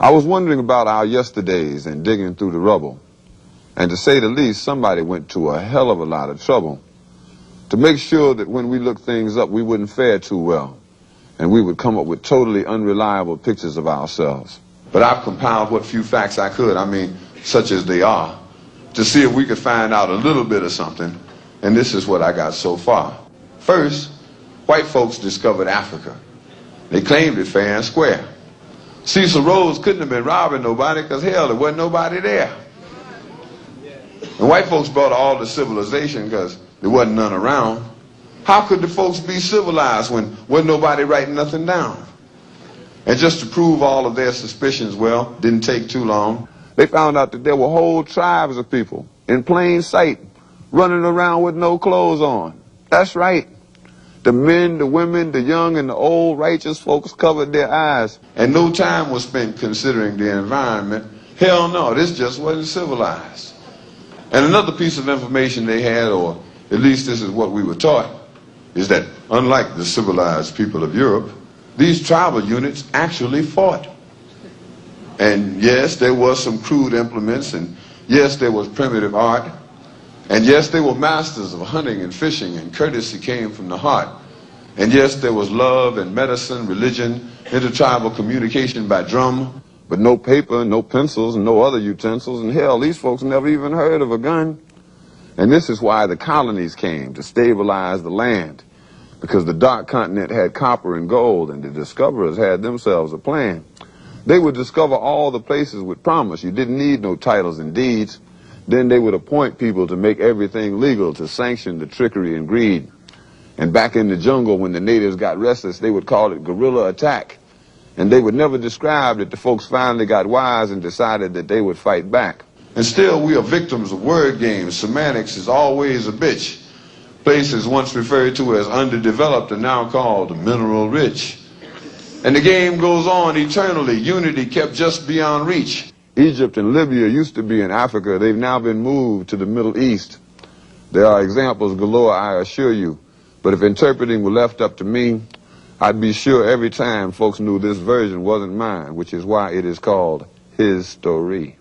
I was wondering about our yesterdays and digging through the rubble. And to say the least, somebody went to a hell of a lot of trouble to make sure that when we looked things up, we wouldn't fare too well. And we would come up with totally unreliable pictures of ourselves. But I've compiled what few facts I could, such as they are, to see if we could find out a little bit of something. And this is what I got so far. First, white folks discovered Africa. They claimed it fair and square. Cecil Rhodes couldn't have been robbing nobody because, hell, there wasn't nobody there. And white folks brought all the civilization because there wasn't none around. How could the folks be civilized when wasn't nobody writing nothing down? And just to prove all of their suspicions, well, didn't take too long. They found out that there were whole tribes of people in plain sight running around with no clothes on. That's right. The men, the women, the young, and the old righteous folks covered their eyes. And no time was spent considering the environment. Hell no, this just wasn't civilized. And another piece of information they had, or at least this is what we were taught, is that unlike the civilized people of Europe, these tribal units actually fought. And yes, there was some crude implements, and yes, there was primitive art, and yes, they were masters of hunting and fishing, and courtesy came from the heart. And yes, there was love and medicine, religion, intertribal communication by drum, but no paper, no pencils, and no other utensils, and hell, these folks never even heard of a gun. And this is why the colonies came, to stabilize the land, because the dark continent had copper and gold, and the discoverers had themselves a plan. They would discover all the places with promise. You didn't need no titles and deeds. Then they would appoint people to make everything legal, to sanction the trickery and greed. And back in the jungle, when the natives got restless, they would call it guerrilla attack. And they would never describe that the folks finally got wise and decided that they would fight back. And still, we are victims of word games. Semantics is always a bitch. Places once referred to as underdeveloped are now called mineral rich. And the game goes on eternally. Unity kept just beyond reach. Egypt and Libya used to be in Africa. They've now been moved to the Middle East. There are examples galore, I assure you. But if interpreting were left up to me, I'd be sure every time folks knew this version wasn't mine, which is why it is called his story.